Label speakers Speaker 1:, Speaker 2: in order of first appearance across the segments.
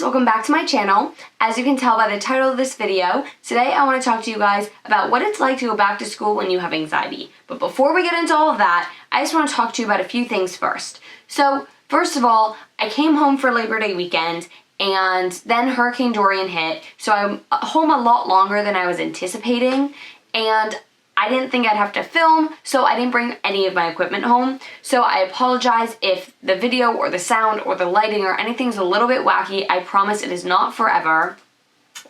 Speaker 1: welcome back to my channel. As you can tell by the title of this video, today I want to talk to you guys about what it's like to go back to school when you have anxiety. But before we get into all of that, I just want to talk to you about a few things first. So, first of all, I came home for Labor Day weekend and then Hurricane Dorian hit, so I'm home a lot longer than I was anticipating, and I didn't think I'd have to film, so I didn't bring any of my equipment home. So I apologize if the video or the sound or the lighting or anything's a little bit wacky. I promise it is not forever.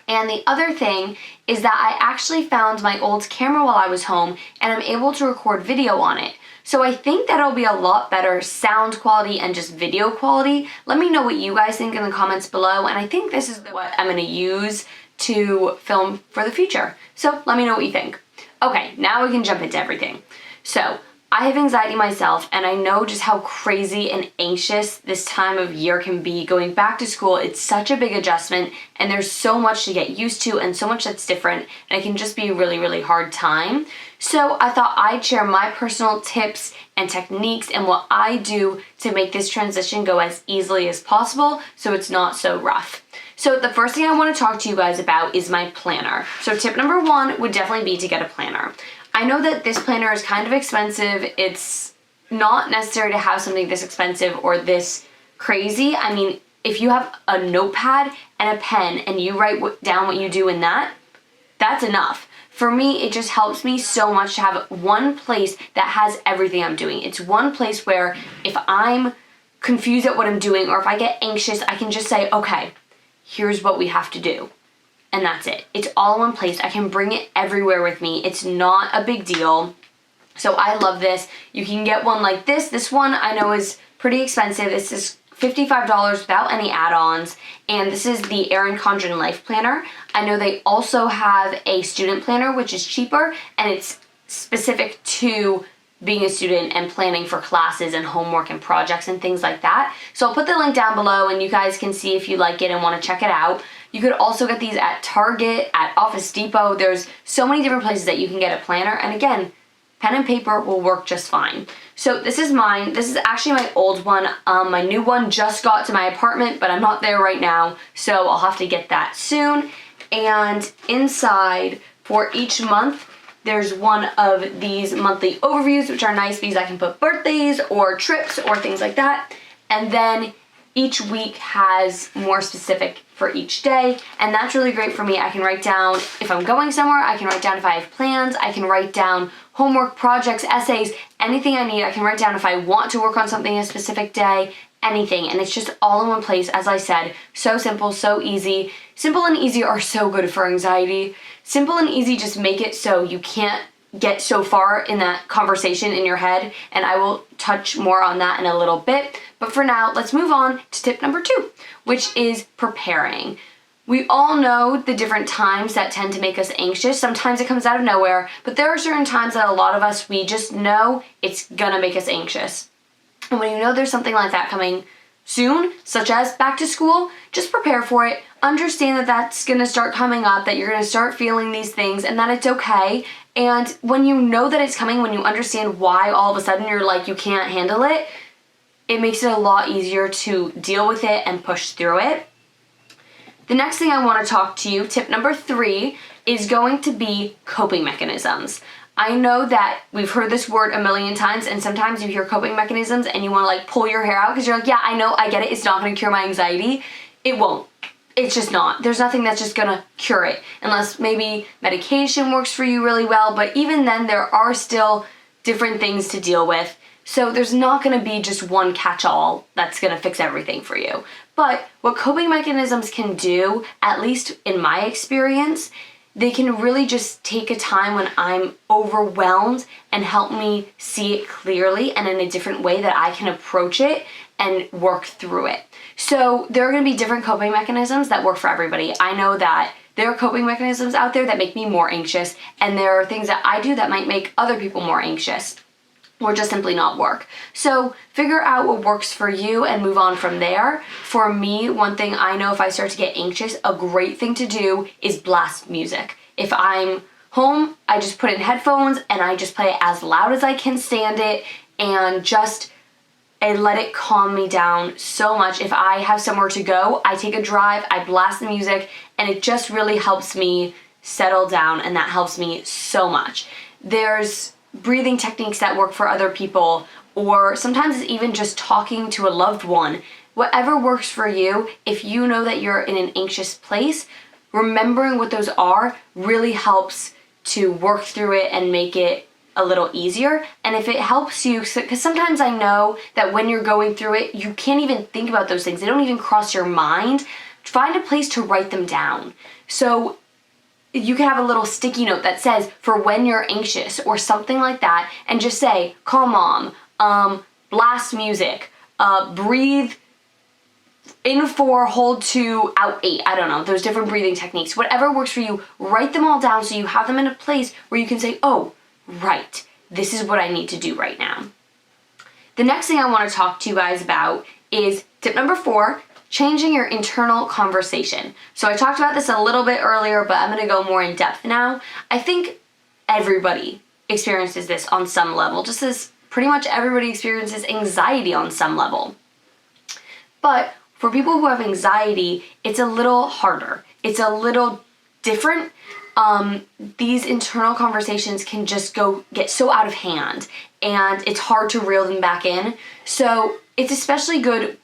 Speaker 1: And the other thing is that I actually found my old camera while I was home and I'm able to record video on it. So I think that'll be a lot better sound quality and just video quality. Let me know what you guys think in the comments below, and I think this is what I'm going to use to film for the future. So let me know what you think. Okay, now we can jump into everything. So, I have anxiety myself, and I know just how crazy and anxious this time of year can be. Going back to school, it's such a big adjustment, and there's so much to get used to and so much that's different, and it can just be a really, really hard time. So I thought I'd share my personal tips and techniques and what I do to make this transition go as easily as possible so it's not so rough. So the first thing I want to talk to you guys about is my planner. So tip number one would definitely be to get a planner. I know that this planner is kind of expensive. It's not necessary to have something this expensive or this crazy. I mean, if you have a notepad and a pen and you write down what you do in that, that's enough. For me, it just helps me so much to have one place that has everything I'm doing. It's one place where if I'm confused at what I'm doing or if I get anxious, I can just say, okay, here's what we have to do. And that's it. It's all in one place. I can bring it everywhere with me. It's not a big deal. So I love this. You can get one like this. This one I know is pretty expensive. This is $55 without any add-ons. And this is the Erin Condren Life Planner. I know they also have a student planner, which is cheaper, and it's specific to being a student and planning for classes and homework and projects and things like that. So I'll put the link down below and you guys can see if you like it and want to check it out. You could also get these at Target, at Office Depot. There's so many different places that you can get a planner, and again, pen and paper will work just fine. So this is mine. This is actually my old one. My new one just got to my apartment, but I'm not there right now, so I'll have to get that soon. And inside, for each month, there's one of these monthly overviews, which are nice because I can put birthdays or trips or things like that. And then each week has more specific for each day, and that's really great for me. I can write down if I'm going somewhere, I can write down if I have plans, I can write down homework, projects, essays, anything I need. I can write down if I want to work on something a specific day, anything, and it's just all in one place. As I said, so simple, so easy. Simple and easy are so good for anxiety. Simple and easy just make it so you can't get so far in that conversation in your head, and I will touch more on that in a little bit. But for now, let's move on to tip number two, which is preparing. We all know the different times that tend to make us anxious. Sometimes it comes out of nowhere, but there are certain times that a lot of us, we just know it's gonna make us anxious. And when you know there's something like that coming soon, such as back to school, just prepare for it. Understand that that's gonna start coming up, that you're gonna start feeling these things, and that it's okay. And when you know that it's coming, when you understand why all of a sudden you're like you can't handle it, it makes it a lot easier to deal with it and push through it. The next thing I want to talk to you, tip number three, is going to be coping mechanisms. I know that we've heard this word a million times, and sometimes you hear coping mechanisms and you want to like pull your hair out because you're like, yeah, I know, I get it, it's not going to cure my anxiety. It won't. It's just not. There's nothing that's just gonna cure it, unless maybe medication works for you really well, but even then there are still different things to deal with. So there's not gonna be just one catch-all that's gonna fix everything for you. But what coping mechanisms can do, at least in my experience, they can really just take a time when I'm overwhelmed and help me see it clearly and in a different way that I can approach it and work through it. So there are going to be different coping mechanisms that work for everybody. I know that there are coping mechanisms out there that make me more anxious, and there are things that I do that might make other people more anxious or just simply not work. So figure out what works for you and move on from there. For me, one thing I know if I start to get anxious, a great thing to do is blast music. If I'm home, I just put in headphones and I just play it as loud as I can stand it and just and let it calm me down so much. If I have somewhere to go, I take a drive, I blast the music, and it just really helps me settle down, and that helps me so much. There's breathing techniques that work for other people, or sometimes it's even just talking to a loved one. Whatever works for you, if you know that you're in an anxious place, remembering what those are really helps to work through it and make it a little easier. And if it helps you, because sometimes I know that when you're going through it, you can't even think about those things. They don't even cross your mind. Find a place to write them down. So you can have a little sticky note that says for when you're anxious or something like that, and just say, call mom, blast music, breathe in 4, hold 2, out 8. I don't know, those different breathing techniques. Whatever works for you, write them all down so you have them in a place where you can say, oh, right, this is what I need to do right now. The next thing I want to talk to you guys about is tip number 4, changing your internal conversation. So I talked about this a little bit earlier, but I'm going to go more in depth now. I think everybody experiences this on some level, just as pretty much everybody experiences anxiety on some level. But for people who have anxiety, it's a little harder. It's a little different. These internal conversations can just get so out of hand, and it's hard to reel them back in. So it's especially good,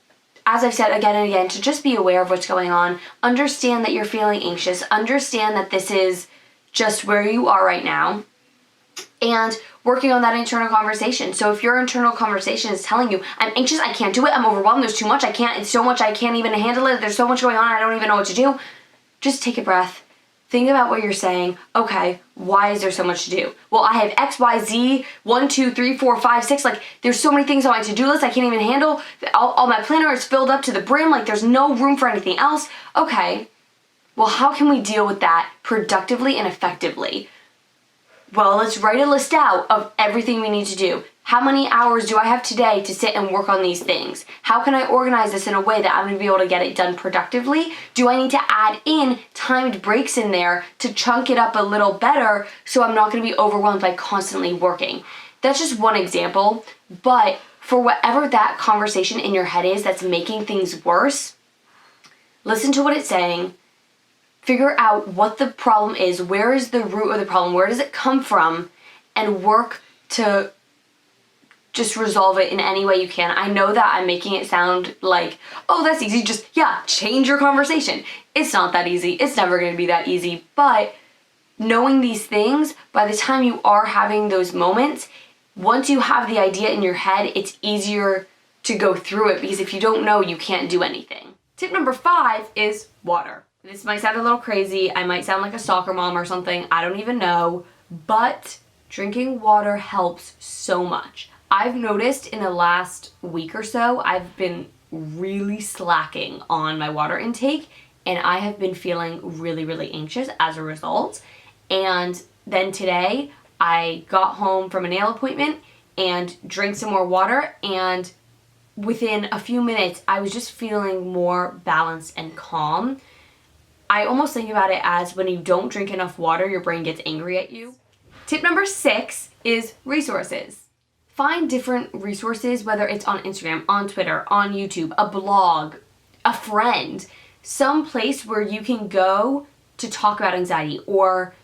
Speaker 1: as I've said again and again, to just be aware of what's going on. Understand that you're feeling anxious. Understand that this is just where you are right now, and working on that internal conversation. So if your internal conversation is telling you, I'm anxious, I can't do it, I'm overwhelmed, there's too much, it's so much, I can't even handle it, there's so much going on, I don't even know what to do, just take a breath. Think about what you're saying. Okay, why is there so much to do? Well, I have X, Y, Z, 1, 2, 3, 4, 5, 6. Like, there's so many things on my to-do list I can't even handle. All my planner is filled up to the brim. Like, there's no room for anything else. Okay, well, how can we deal with that productively and effectively? Well, let's write a list out of everything we need to do. How many hours do I have today to sit and work on these things? How can I organize this in a way that I'm going to be able to get it done productively? Do I need to add in timed breaks in there to chunk it up a little better so I'm not going to be overwhelmed by constantly working? That's just one example, but for whatever that conversation in your head is that's making things worse, listen to what it's saying. Figure out what the problem is, where is the root of the problem, where does it come from, and work to just resolve it in any way you can. I know that I'm making it sound like, oh, that's easy, just, change your conversation. It's not that easy. It's never going to be that easy. But knowing these things, by the time you are having those moments, once you have the idea in your head, it's easier to go through it, because if you don't know, you can't do anything. Tip number 5 is water. This might sound a little crazy. I might sound like a soccer mom or something. I don't even know. But drinking water helps so much. I've noticed in the last week or so, I've been really slacking on my water intake, and I have been feeling really, really anxious as a result. And then today, I got home from a nail appointment and drank some more water, and within a few minutes, I was just feeling more balanced and calm. I almost think about it as when you don't drink enough water, your brain gets angry at you. Tip number 6 is resources. Find different resources, whether it's on Instagram, on Twitter, on YouTube, a blog, a friend, some place where you can go to talk about anxiety or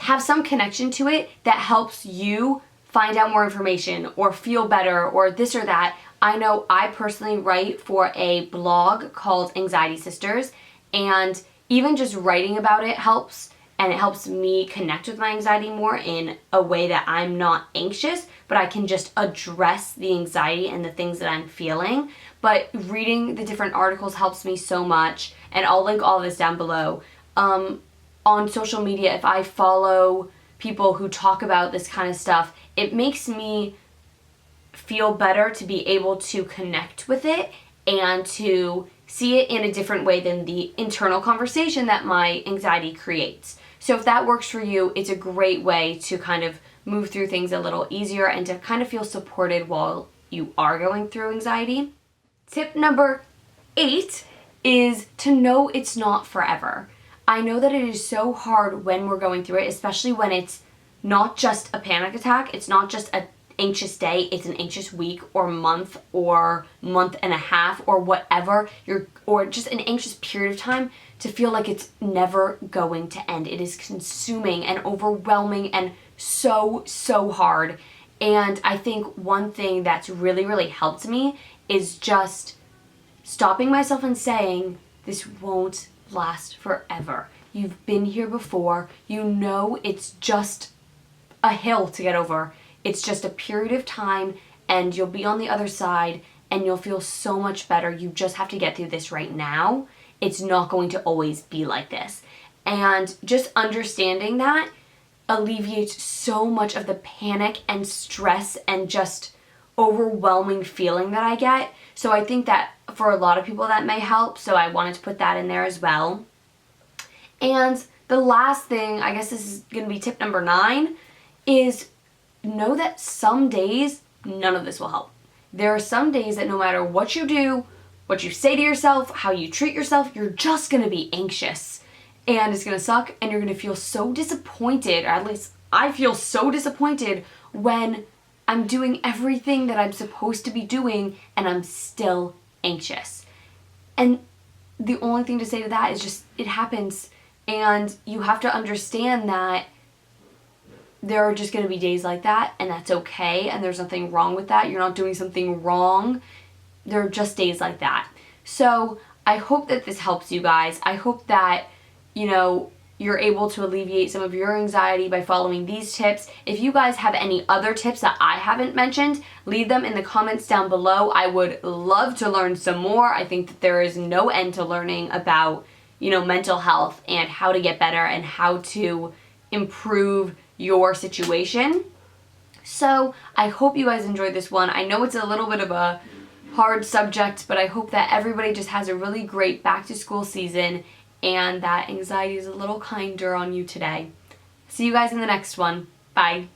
Speaker 1: have some connection to it that helps you find out more information or feel better or this or that. I know I personally write for a blog called Anxiety Sisters, and even just writing about it helps, and it helps me connect with my anxiety more in a way that I'm not anxious, but I can just address the anxiety and the things that I'm feeling. But reading the different articles helps me so much, and I'll link all this down below. On social media, if I follow people who talk about this kind of stuff, it makes me feel better to be able to connect with it and to see it in a different way than the internal conversation that my anxiety creates. So if that works for you, it's a great way to kind of move through things a little easier and to kind of feel supported while you are going through anxiety. Tip number 8 is to know it's not forever. I know that it is so hard when we're going through it, especially when it's not just a panic attack, it's not just anxious day, it's an anxious week or month and a half or whatever, or just an anxious period of time, to feel like it's never going to end. It is consuming and overwhelming and so hard. And I think one thing that's really helped me is just stopping myself and saying, this won't last forever. You've been here before. You know it's just a hill to get over. It's just a period of time, and you'll be on the other side and you'll feel so much better. You just have to get through this right now. It's not going to always be like this. And just understanding that alleviates so much of the panic and stress and just overwhelming feeling that I get. So I think that for a lot of people that may help. So I wanted to put that in there as well. And the last thing, I guess this is going to be tip number 9, is know that some days none of this will help. There are some days that no matter what you do, what you say to yourself, how you treat yourself, you're just going to be anxious. And it's going to suck, and you're going to feel so disappointed, or at least I feel so disappointed when I'm doing everything that I'm supposed to be doing and I'm still anxious. And the only thing to say to that is just, it happens. And you have to understand that there are just going to be days like that, and that's okay, and there's nothing wrong with that. You're not doing something wrong. There are just days like that. So I hope that this helps you guys. I hope that, you're able to alleviate some of your anxiety by following these tips. If you guys have any other tips that I haven't mentioned, leave them in the comments down below. I would love to learn some more. I think that there is no end to learning about, mental health and how to get better and how to improve your situation. So I hope you guys enjoyed this one. I know it's a little bit of a hard subject, but I hope that everybody just has a really great back to school season and that anxiety is a little kinder on you today. See you guys in the next one. Bye.